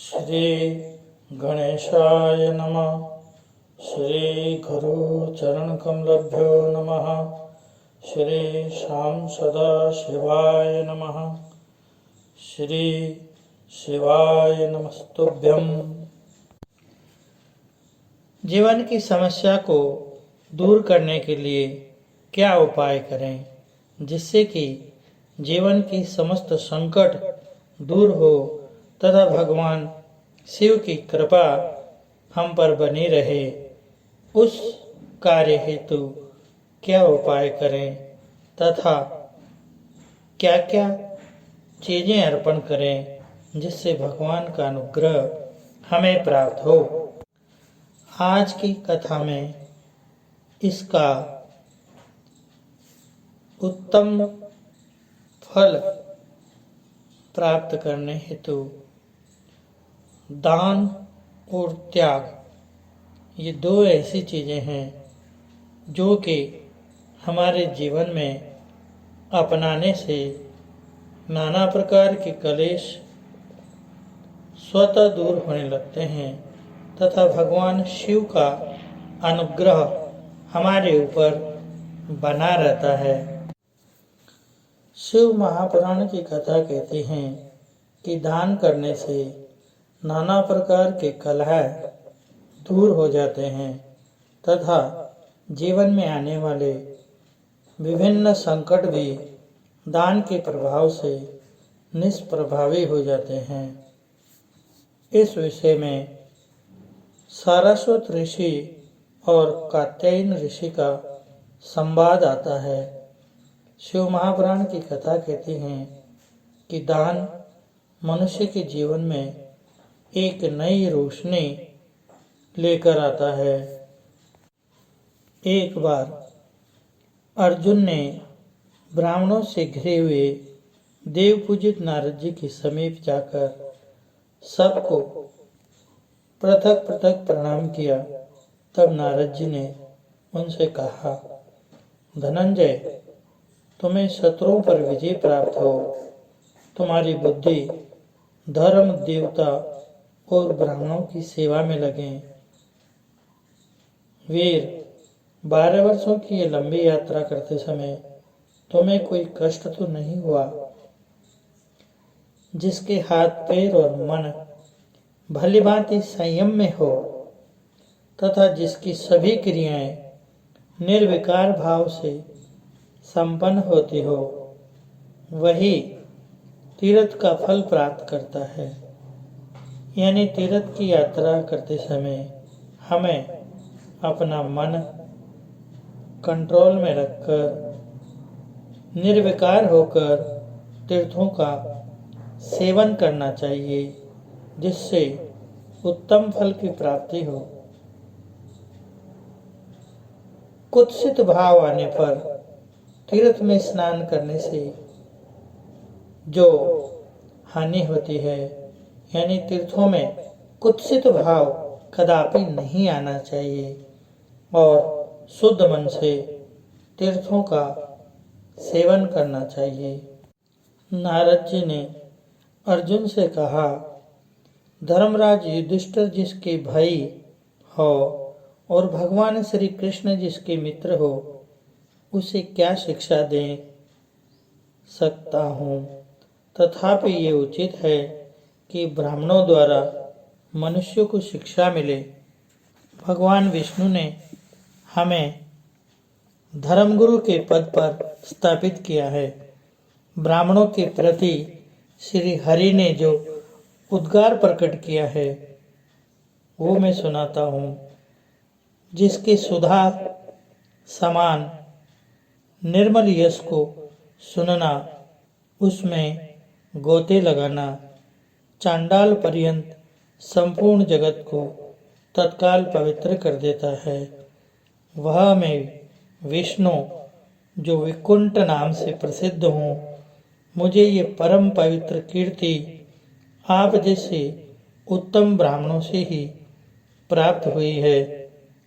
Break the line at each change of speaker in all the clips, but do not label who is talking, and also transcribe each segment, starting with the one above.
श्री गणेशाय नमः। श्री गुरु चरण कमलभ्यो नमः। श्री श्याम सदा शिवाय नमः। श्री शिवाय नमस्तुभ्यम। जीवन की समस्या को दूर करने के लिए क्या उपाय करें जिससे कि जीवन की समस्त संकट दूर हो तथा भगवान शिव की कृपा हम पर बनी रहे। उस कार्य हेतु क्या उपाय करें तथा क्या क्या चीज़ें अर्पण करें जिससे भगवान का अनुग्रह हमें प्राप्त हो। आज की कथा में इसका उत्तम फल प्राप्त करने हेतु दान और त्याग ये दो ऐसी चीज़ें हैं जो कि हमारे जीवन में अपनाने से नाना प्रकार के कलेश स्वतः दूर होने लगते हैं तथा भगवान शिव का अनुग्रह हमारे ऊपर बना रहता है। शिव महापुराण की कथा कहती हैं कि दान करने से नाना प्रकार के कलह दूर हो जाते हैं तथा जीवन में आने वाले विभिन्न संकट भी दान के प्रभाव से निष्प्रभावी हो जाते हैं। इस विषय में सारस्वत ऋषि और कात्यायन ऋषि का संवाद आता है। शिव महापुराण की कथा कहती हैं कि दान मनुष्य के जीवन में एक नई रोशनी लेकर आता है। एक बार अर्जुन ने ब्राह्मणों से घिरे हुए देव पूजित नारद जी के समीप जाकर सबको पृथक पृथक प्रणाम किया। तब नारद जी ने उनसे कहा, धनंजय, तुम्हें शत्रुओं पर विजय प्राप्त हो। तुम्हारी बुद्धि धर्म, देवता और ब्राह्मणों की सेवा में लगे। वीर, 12 वर्षों की ये लंबी यात्रा करते समय तुम्हें कोई कष्ट तो नहीं हुआ। जिसके हाथ पैर और मन भली भांति संयम में हो तथा जिसकी सभी क्रियाएं निर्विकार भाव से संपन्न होती हो, वही तीर्थ का फल प्राप्त करता है। यानी तीर्थ की यात्रा करते समय हमें अपना मन कंट्रोल में रखकर निर्विकार होकर तीर्थों का सेवन करना चाहिए जिससे उत्तम फल की प्राप्ति हो। कुत्सित भाव आने पर तीर्थ में स्नान करने से जो हानि होती है, यानी तीर्थों में कुत्सित भाव कदापि नहीं आना चाहिए और शुद्ध मन से तीर्थों का सेवन करना चाहिए। नारद जी ने अर्जुन से कहा, धर्मराज युधिष्ठिर जिसके भाई हो और भगवान श्री कृष्ण जिसके मित्र हो, उसे क्या शिक्षा दे सकता हूँ। तथापि ये उचित है कि ब्राह्मणों द्वारा मनुष्य को शिक्षा मिले। भगवान विष्णु ने हमें धर्मगुरु के पद पर स्थापित किया है। ब्राह्मणों के प्रति श्री हरि ने जो उद्गार प्रकट किया है वो मैं सुनाता हूँ। जिसके सुधा समान निर्मल यश को सुनना, उसमें गोते लगाना चांडाल पर्यंत संपूर्ण जगत को तत्काल पवित्र कर देता है। वह मैं विष्णु जो विकुंठ नाम से प्रसिद्ध हूँ, मुझे ये परम पवित्र कीर्ति आप जैसे उत्तम ब्राह्मणों से ही प्राप्त हुई है।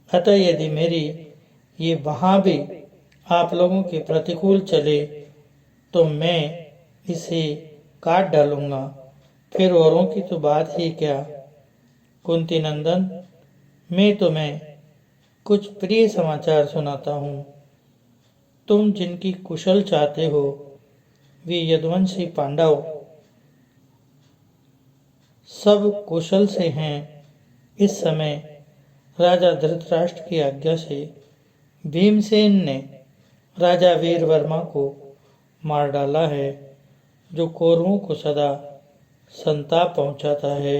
अतः यदि मेरी ये वहाँ भी आप लोगों के प्रतिकूल चले तो मैं इसे काट डालूंगा। फिर औरों की तो बात ही क्या। कुंती नंदन, मैं तुम्हें कुछ प्रिय समाचार सुनाता हूँ। तुम जिनकी कुशल चाहते हो वे यदुवंशी पांडव सब कुशल से हैं। इस समय राजा धृतराष्ट्र की आज्ञा से भीमसेन ने राजा वीरवर्मा को मार डाला है, जो कौरवों को सदा संताप पहुंचाता है।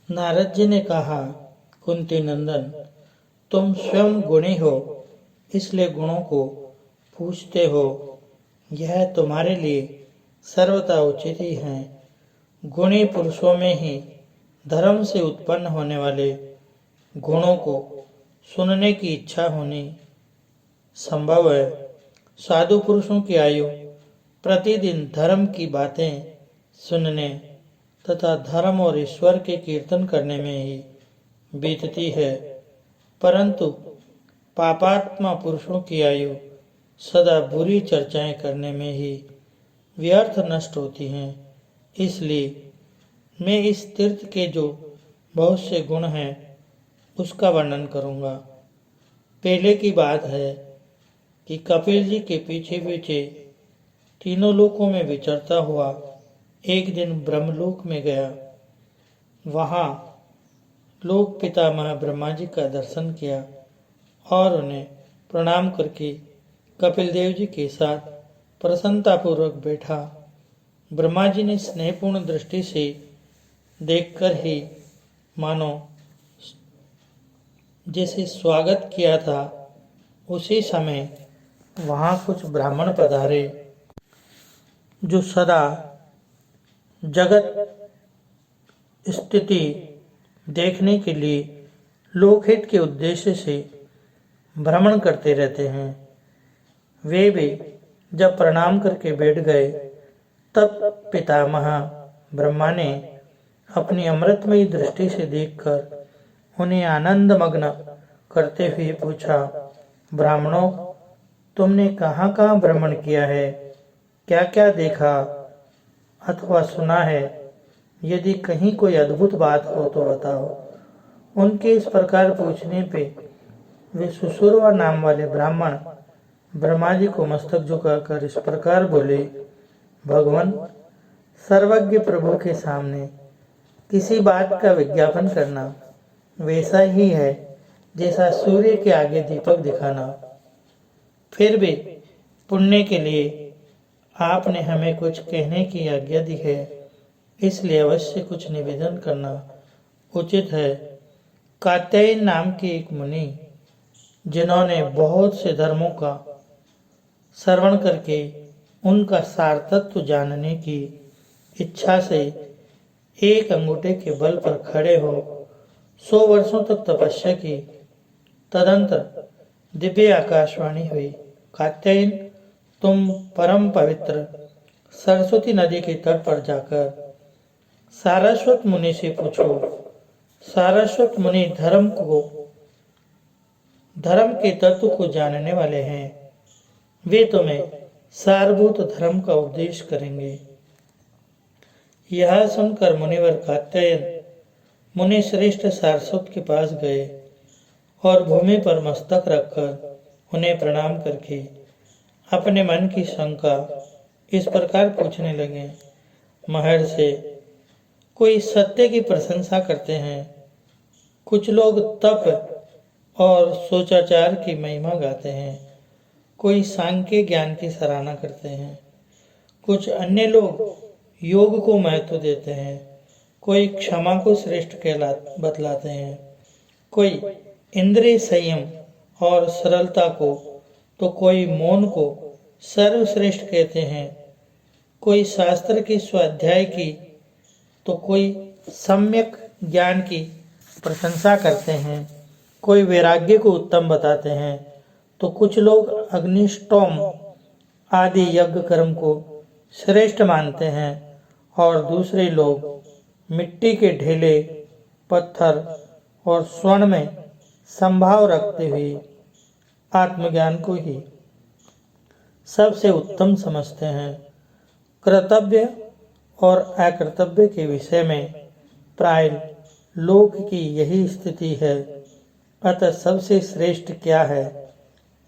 नारद जी ने कहा, कुंती नंदन, तुम स्वयं गुणी हो, इसलिए गुणों को पूछते हो। यह तुम्हारे लिए सर्वथा उचित ही है। गुणी पुरुषों में ही धर्म से उत्पन्न होने वाले गुणों को सुनने की इच्छा होनी संभव है। साधु पुरुषों की आयु प्रतिदिन धर्म की बातें सुनने तथा धर्म और ईश्वर के कीर्तन करने में ही बीतती है, परंतु पापात्मा पुरुषों की आयु सदा बुरी चर्चाएं करने में ही व्यर्थ नष्ट होती हैं। इसलिए मैं इस तीर्थ के जो बहुत से गुण हैं उसका वर्णन करूंगा। पहले की बात है कि कपिल जी के पीछे पीछे तीनों लोकों में विचरता हुआ एक दिन ब्रह्मलोक में गया। वहां लोक पितामह ब्रह्मा जी का दर्शन किया और उन्हें प्रणाम करके कपिल देव जी के साथ प्रसन्नतापूर्वक बैठा। ब्रह्मा जी ने स्नेहपूर्ण दृष्टि से देखकर ही मानो जैसे स्वागत किया था। उसी समय वहां कुछ ब्राह्मण पधारे जो सदा जगत स्थिति देखने के लिए लोकहित के उद्देश्य से भ्रमण करते रहते हैं। वे भी जब प्रणाम करके बैठ गए तब पितामह ब्रह्मा ने अपनी अमृतमयी दृष्टि से देखकर उन्हें आनंद मग्न करते हुए पूछा, ब्राह्मणों, तुमने कहाँ कहाँ भ्रमण किया है, क्या क्या देखा अथवा सुना है? यदि कहीं कोई अद्भुत बात हो तो बताओ। उनके इस प्रकार पूछने पे वे सुशुरवा नाम वाले ब्राह्मण ब्रह्मा जी को मस्तक झुकाकर इस प्रकार बोले, भगवान, सर्वज्ञ प्रभु के सामने किसी बात का विज्ञापन करना वैसा ही है जैसा सूर्य के आगे दीपक दिखाना। फिर भी पुण्य के लिए आपने हमें कुछ कहने की आज्ञा दी है, इसलिए अवश्य कुछ निवेदन करना उचित है। कात्यायन नाम के एक मुनि, जिन्होंने बहुत से धर्मों का श्रवण करके उनका सार तत्व जानने की इच्छा से एक अंगूठे के बल पर खड़े हो 100 वर्षों तक तपस्या की। तदंतर दिव्य आकाशवाणी हुई, कात्यायन, तुम परम पवित्र सरस्वती नदी के तट पर जाकर सारस्वत मुनि से पूछो। सारस्वत मुनि धर्म के तत्व को जानने वाले हैं। वे तुम्हें सारभूत धर्म का उपदेश करेंगे। यह सुनकर मुनिवर कात्यायन मुनि श्रेष्ठ सारस्वत के पास गए और भूमि पर मस्तक रखकर उन्हें प्रणाम करके अपने मन की शंका इस प्रकार पूछने लगे, महर्षि, कोई सत्य की प्रशंसा करते हैं, कुछ लोग तप और सोचाचार की महिमा गाते हैं, कोई सांख्य ज्ञान की सराहना करते हैं, कुछ अन्य लोग योग को महत्व देते हैं, कोई क्षमा को श्रेष्ठ बतलाते हैं, कोई इंद्रिय संयम और सरलता को, तो कोई मौन को सर्वश्रेष्ठ कहते हैं, कोई शास्त्र के स्वाध्याय की तो कोई सम्यक ज्ञान की प्रशंसा करते हैं, कोई वैराग्य को उत्तम बताते हैं, तो कुछ लोग अग्निष्टोम आदि यज्ञ कर्म को श्रेष्ठ मानते हैं और दूसरे लोग मिट्टी के ढेले, पत्थर और स्वर्ण में संभाव रखते हुए आत्मज्ञान को ही सबसे उत्तम समझते हैं। कर्तव्य और अकर्तव्य के विषय में प्राय लोक की यही स्थिति है। अतः सबसे श्रेष्ठ क्या है,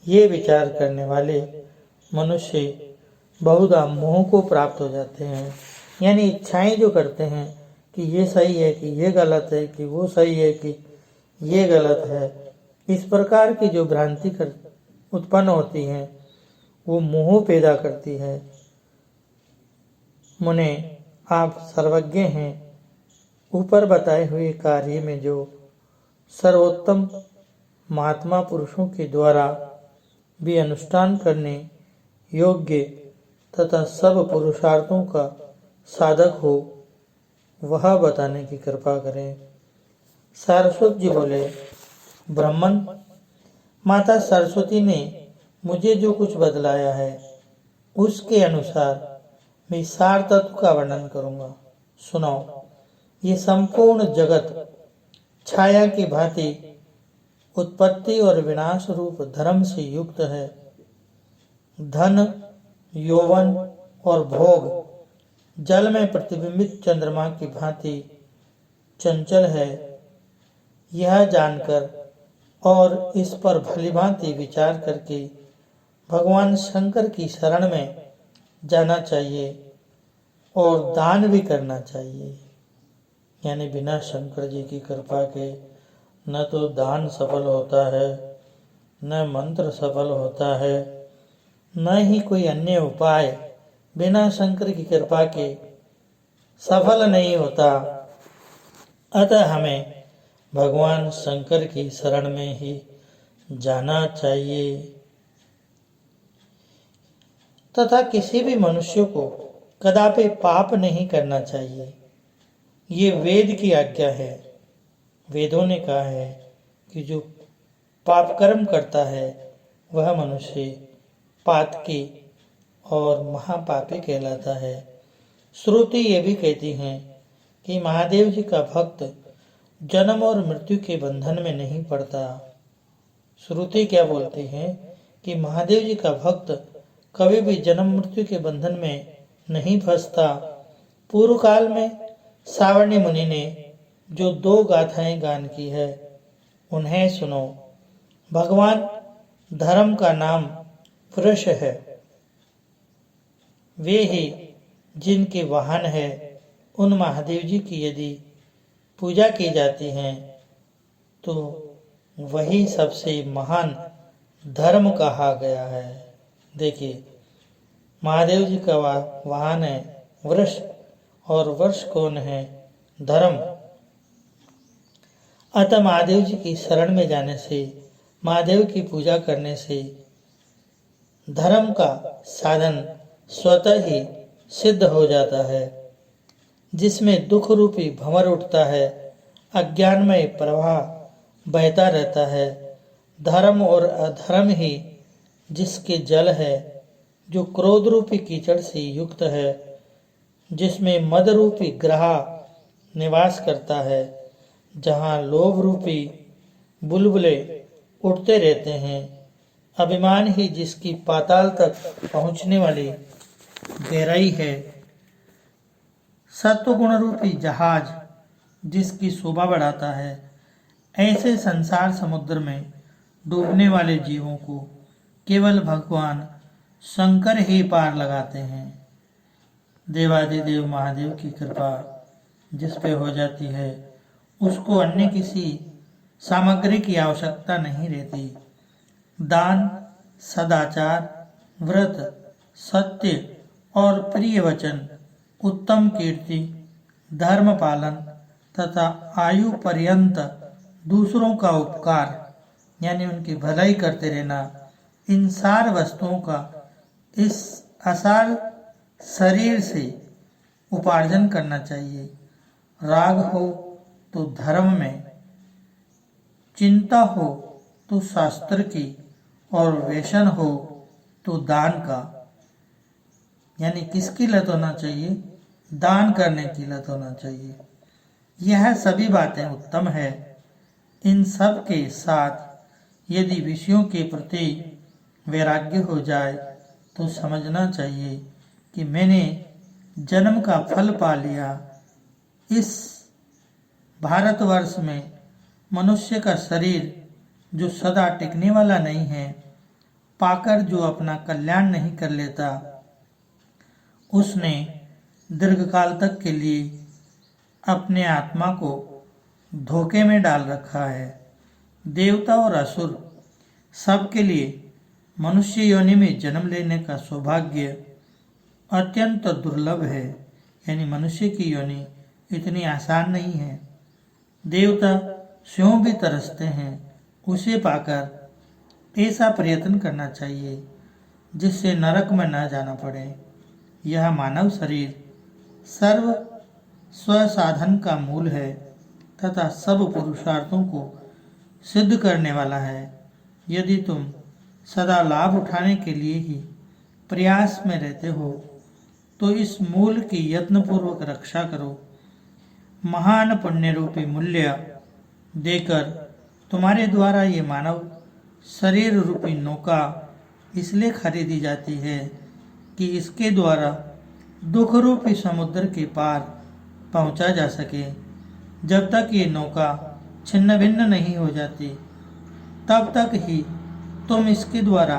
ये विचार करने वाले मनुष्य बहुधा मोह को प्राप्त हो जाते हैं। यानी इच्छाएं जो करते हैं कि ये सही है, कि ये गलत है, कि वो सही है, कि ये गलत है, इस प्रकार की जो भ्रांति उत्पन्न होती है वो मोह पैदा करती है। मुने, आप सर्वज्ञ हैं। ऊपर बताए हुए कार्य में जो सर्वोत्तम महात्मा पुरुषों के द्वारा भी अनुष्ठान करने योग्य तथा सब पुरुषार्थों का साधक हो, वह बताने की कृपा करें। सारस्वत जी बोले, ब्राह्मण, माता सरस्वती ने मुझे जो कुछ बतलाया है उसके अनुसार मैं सार तत्व का वर्णन करूंगा। सुनो, ये संपूर्ण जगत छाया की भांति उत्पत्ति और विनाश रूप धर्म से युक्त है। धन, यौवन और भोग जल में प्रतिबिंबित चंद्रमा की भांति चंचल है। यह जानकर और इस पर भलीभांति विचार करके भगवान शंकर की शरण में जाना चाहिए और दान भी करना चाहिए। यानी बिना शंकर जी की कृपा के न तो दान सफल होता है, न मंत्र सफल होता है, न ही कोई अन्य उपाय बिना शंकर की कृपा के सफल नहीं होता। अतः हमें भगवान शंकर की शरण में ही जाना चाहिए तथा किसी भी मनुष्य को कदापि पाप नहीं करना चाहिए। ये वेद की आज्ञा है। वेदों ने कहा है कि जो पाप कर्म करता है वह मनुष्य पातकी और महापापी कहलाता है। श्रुति ये भी कहती हैं कि महादेव जी का भक्त जन्म और मृत्यु के बंधन में नहीं पड़ता। श्रुति क्या बोलती है कि महादेव जी का भक्त कभी भी जन्म मृत्यु के बंधन में नहीं फंसता। पूर्व काल में सावर्णी मुनि ने जो 2 गाथाएं गान की है उन्हें सुनो। भगवान धर्म का नाम वृष है, वे ही जिनके वाहन है। उन महादेव जी की यदि पूजा की जाती है तो वही सबसे महान धर्म कहा गया है। देखिए, महादेव जी का वाहन है वृष और वृष कौन है? धर्म। अतः महादेव जी की शरण में जाने से, महादेव की पूजा करने से धर्म का साधन स्वतः ही सिद्ध हो जाता है। जिसमें दुख रूपी भंवर उठता है, अज्ञानमय प्रवाह बहता रहता है। धर्म और अधर्म ही जिसके जल है, जो क्रोध रूपी कीचड़ से युक्त है, जिसमें मद रूपी ग्रह निवास करता है, जहाँ लोभ रूपी बुलबुले उठते रहते हैं। अभिमान ही जिसकी पाताल तक पहुँचने वाली गहराई है। सत्वगुण रूपी जहाज जिसकी शोभा बढ़ाता है। ऐसे संसार समुद्र में डूबने वाले जीवों को केवल भगवान शंकर ही पार लगाते हैं। देवादिदेव महादेव की कृपा जिस पे हो जाती है उसको अन्य किसी सामग्री की आवश्यकता नहीं रहती। दान, सदाचार, व्रत, सत्य और प्रिय वचन, उत्तम कीर्ति, धर्म पालन तथा आयु पर्यंत दूसरों का उपकार यानी उनकी भलाई करते रहना, इन सार वस्तुओं का इस असार शरीर से उपार्जन करना चाहिए। राग हो तो धर्म में, चिंता हो तो शास्त्र की और व्यसन हो तो दान का। यानी किसकी लत होना चाहिए? दान करने की लत होना चाहिए। यह सभी बातें उत्तम है। इन सब के साथ यदि विषयों के प्रति वैराग्य हो जाए तो समझना चाहिए कि मैंने जन्म का फल पा लिया। इस भारतवर्ष में मनुष्य का शरीर जो सदा टिकने वाला नहीं है, पाकर जो अपना कल्याण नहीं कर लेता, उसने दीर्घकाल तक के लिए अपने आत्मा को धोखे में डाल रखा है। देवता और असुर सबके लिए मनुष्य योनि में जन्म लेने का सौभाग्य अत्यंत दुर्लभ है। यानी मनुष्य की योनि इतनी आसान नहीं है। देवता स्वयं भी तरसते हैं उसे पाकर। ऐसा प्रयत्न करना चाहिए जिससे नरक में न जाना पड़े। यह मानव शरीर सर्व स्वसाधन का मूल है तथा सब पुरुषार्थों को सिद्ध करने वाला है। यदि तुम सदा लाभ उठाने के लिए ही प्रयास में रहते हो तो इस मूल की यत्नपूर्वक रक्षा करो। महान पुण्य रूपी मूल्य देकर तुम्हारे द्वारा ये मानव शरीर रूपी नौका इसलिए खरीदी जाती है कि इसके द्वारा दुख रूपी समुद्र के पार पहुंचा जा सके। जब तक ये नौका छिन्न भिन्न नहीं हो जाती तब तक ही तुम इसके द्वारा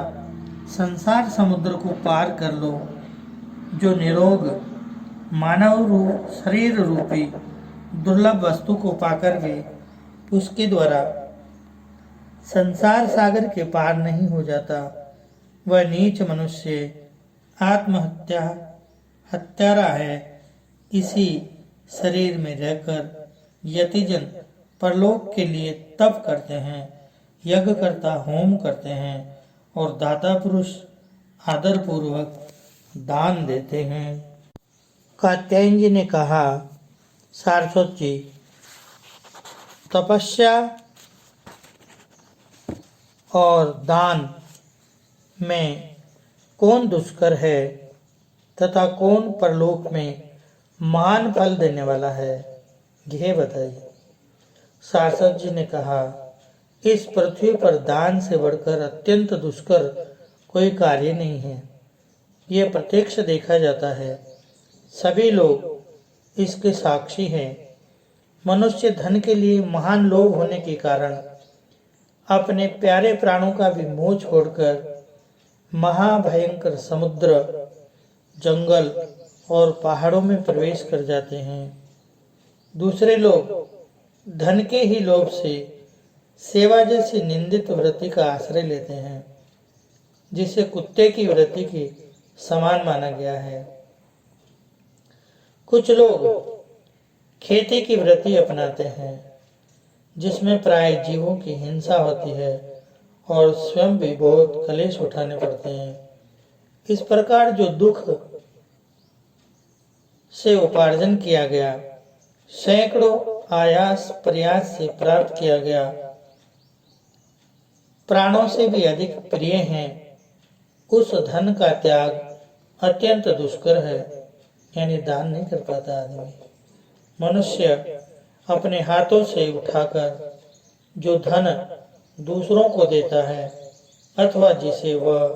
संसार समुद्र को पार कर लो। जो निरोग मानव रूप शरीर रूपी दुर्लभ वस्तु को पाकर भी उसके द्वारा संसार सागर के पार नहीं हो जाता, वह नीच मनुष्य हत्यारा है। इसी शरीर में रहकर यतिजन परलोक के लिए तप करते हैं, यज्ञ करता होम करते हैं और दाता पुरुष आदर पूर्वक दान देते हैं। कात्यायन जी ने कहा, सारस्वत जी, तपस्या और दान में कौन दुष्कर है तथा कौन परलोक में महान फल देने वाला है, यह बताइए। सारस्वत जी ने कहा, इस पृथ्वी पर दान से बढ़कर अत्यंत दुष्कर कोई कार्य नहीं है। यह प्रत्यक्ष देखा जाता है, सभी लोग इसके साक्षी हैं। मनुष्य धन के लिए महान लोभ होने के कारण अपने प्यारे प्राणों का भी मोह छोड़कर महाभयंकर समुद्र, जंगल और पहाड़ों में प्रवेश कर जाते हैं। दूसरे लोग धन के ही लोभ से सेवा जैसी निंदित वृत्ति का आश्रय लेते हैं, जिसे कुत्ते की वृत्ति के समान माना गया है। कुछ लोग खेती की वृत्ति अपनाते हैं, जिसमें प्राय जीवों की हिंसा होती है और स्वयं भी बहुत कलेश उठाने पड़ते हैं। इस प्रकार जो दुख से उपार्जन किया गया, सैकड़ों आयास प्रयास से प्राप्त किया गया, प्राणों से भी अधिक प्रिय हैं, उस धन का त्याग अत्यंत दुष्कर है। यानी दान नहीं कर पाता आदमी। मनुष्य अपने हाथों से उठाकर जो धन दूसरों को देता है अथवा जिसे वह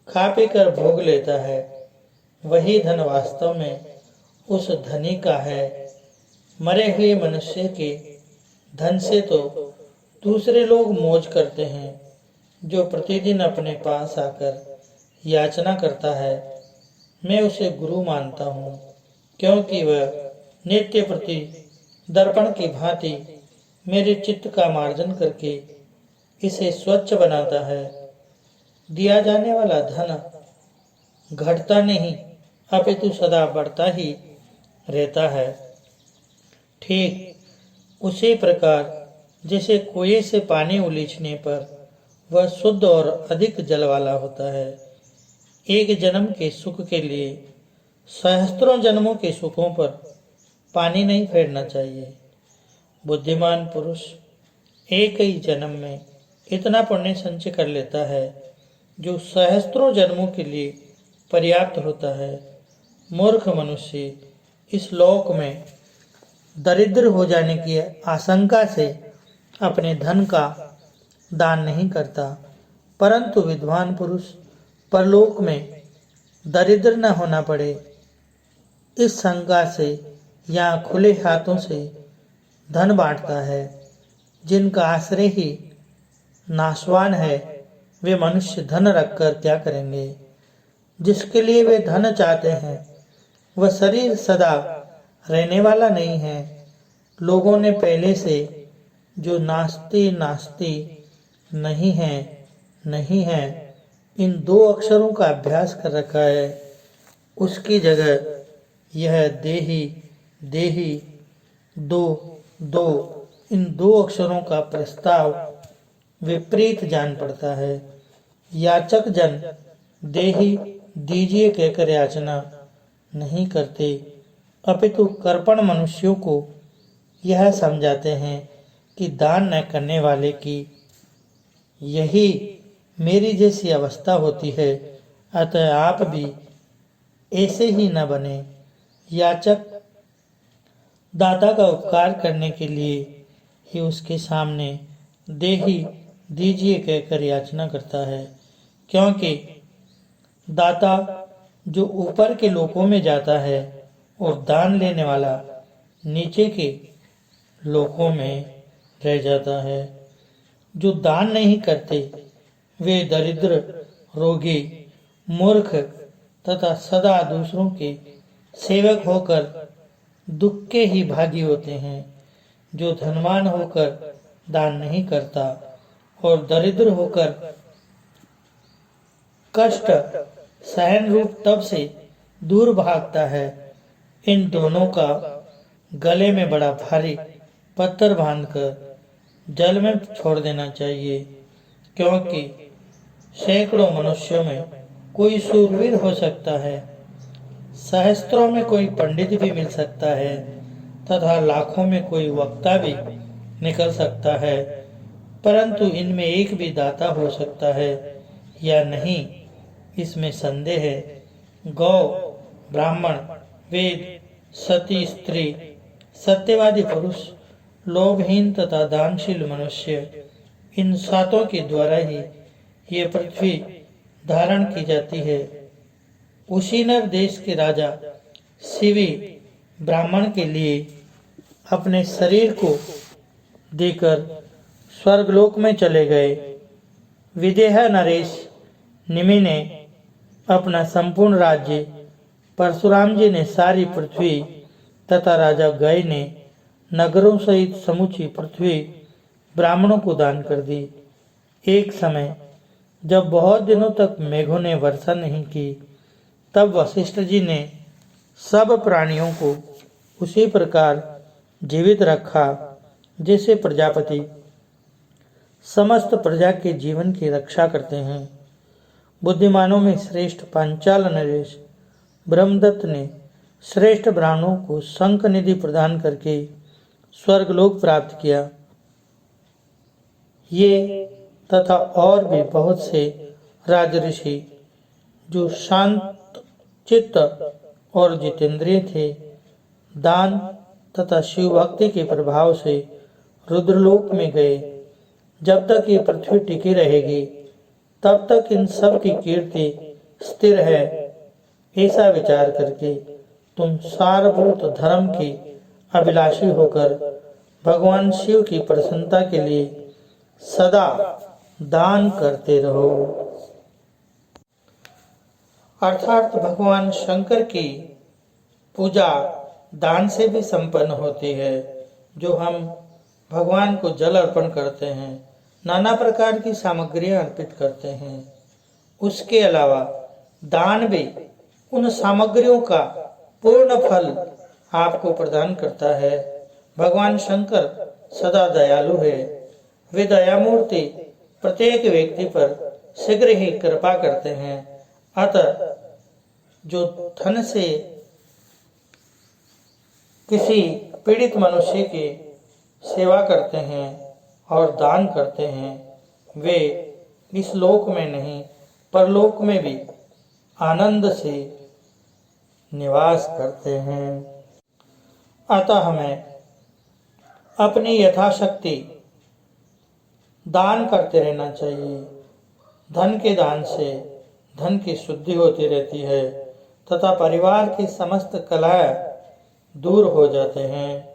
खा पी कर भोग लेता है, वही धन वास्तव में उस धनी का है। मरे हुए मनुष्य के धन से तो दूसरे लोग मौज करते हैं। जो प्रतिदिन अपने पास आकर याचना करता है, मैं उसे गुरु मानता हूँ, क्योंकि वह नित्य प्रति दर्पण की भांति मेरे चित्त का मार्जन करके इसे स्वच्छ बनाता है। दिया जाने वाला धन घटता नहीं अपितु सदा बढ़ता ही रहता है। ठीक उसी प्रकार जैसे कुएं से पानी उलीचने पर वह शुद्ध और अधिक जल वाला होता है। एक जन्म के सुख के लिए सहस्त्रों जन्मों के सुखों पर पानी नहीं फेरना चाहिए। बुद्धिमान पुरुष एक ही जन्म में इतना पुण्य संचय कर लेता है जो सहस्त्रों जन्मों के लिए पर्याप्त होता है। मूर्ख मनुष्य इस लोक में दरिद्र हो जाने की आशंका से अपने धन का दान नहीं करता, परंतु विद्वान पुरुष परलोक में दरिद्र न होना पड़े इस शंका से या खुले हाथों से धन बांटता है। जिनका आश्रय ही नाशवान है वे मनुष्य धन रखकर क्या करेंगे। जिसके लिए वे धन चाहते हैं वह शरीर सदा रहने वाला नहीं है। लोगों ने पहले से जो नास्ति नास्ति नहीं है इन दो अक्षरों का अभ्यास कर रखा है, उसकी जगह यह देही देही दो दो इन दो अक्षरों का प्रस्ताव विपरीत जान पड़ता है। याचक जन देही दीजिए कहकर याचना नहीं करते, अपितु कर्पण मनुष्यों को यह समझाते हैं कि दान न करने वाले की यही मेरी जैसी अवस्था होती है, अतः आप भी ऐसे ही न बने। याचक दाता का उपकार करने के लिए ही उसके सामने देही दीजिए कहकर याचना करता है, क्योंकि दाता जो ऊपर के लोकों में जाता है और दान लेने वाला नीचे के लोकों में रह जाता है। जो दान नहीं करते वे दरिद्र, रोगी, मूर्ख तथा सदा दूसरों के सेवक होकर दुख के ही भागी होते हैं। जो धनवान होकर दान नहीं करता और दरिद्र होकर कष्ट सहन रूप तप से दूर भागता है, इन दोनों का गले में बड़ा भारी पत्थर बांधकर जल में छोड़ देना चाहिए, क्योंकि सैकड़ों मनुष्यों में कोई शूरवीर हो सकता है, सहस्त्रों में कोई पंडित भी मिल सकता है तथा लाखों में कोई वक्ता भी निकल सकता है, परंतु इनमें एक भी दाता हो सकता है या नहीं, इसमें संदेह है। गौ, ब्राह्मण, वेद, सती स्त्री, सत्यवादी पुरुष, लोभहीन तथा दानशील मनुष्य, इन सातों के द्वारा ही ये पृथ्वी धारण की जाती है। उशीनर देश के राजा शिवी ब्राह्मण के लिए अपने शरीर को देकर स्वर्गलोक में चले गए। विदेह नरेश निमि ने अपना संपूर्ण राज्य, परशुराम जी ने सारी पृथ्वी तथा राजा गय ने नगरों सहित समूची पृथ्वी ब्राह्मणों को दान कर दी। एक समय जब बहुत दिनों तक मेघों ने वर्षा नहीं की, तब वशिष्ठ जी ने सब प्राणियों को उसी प्रकार जीवित रखा जैसे प्रजापति समस्त प्रजा के जीवन की रक्षा करते हैं। बुद्धिमानों में श्रेष्ठ पांचाल नरेश ब्रह्मदत्त ने श्रेष्ठ ब्राह्मणों को शंख निधि प्रदान करके स्वर्गलोक प्राप्त किया। ये तथा और भी बहुत से राजऋषि जो शांत चित्त और जितेंद्रिय थे, दान तथा शिव भक्ति के प्रभाव से रुद्रलोक में गए। जब तक ये पृथ्वी टिकी रहेगी तब तक इन सब की कीर्ति स्थिर है, ऐसा विचार करके तुम सारभूत धर्म की अभिलाषी होकर भगवान शिव की प्रसन्नता के लिए सदा दान करते रहो। अर्थात भगवान शंकर की पूजा दान से भी संपन्न होती है। जो हम भगवान को जल अर्पण करते हैं, नाना प्रकार की सामग्रियां अर्पित करते हैं, उसके अलावा दान भी उन सामग्रियों का पूर्ण फल आपको प्रदान करता है। भगवान शंकर सदा दयालु है। वे दयामूर्ति प्रत्येक व्यक्ति पर शीघ्र ही कृपा करते हैं। अतः जो धन से किसी पीड़ित मनुष्य की सेवा करते हैं और दान करते हैं, वे इस लोक में नहीं परलोक में भी आनंद से निवास करते हैं। अतः हमें अपनी यथाशक्ति दान करते रहना चाहिए। धन के दान से धन की शुद्धि होती रहती है। तथा परिवार की समस्त कलह दूर हो जाते हैं।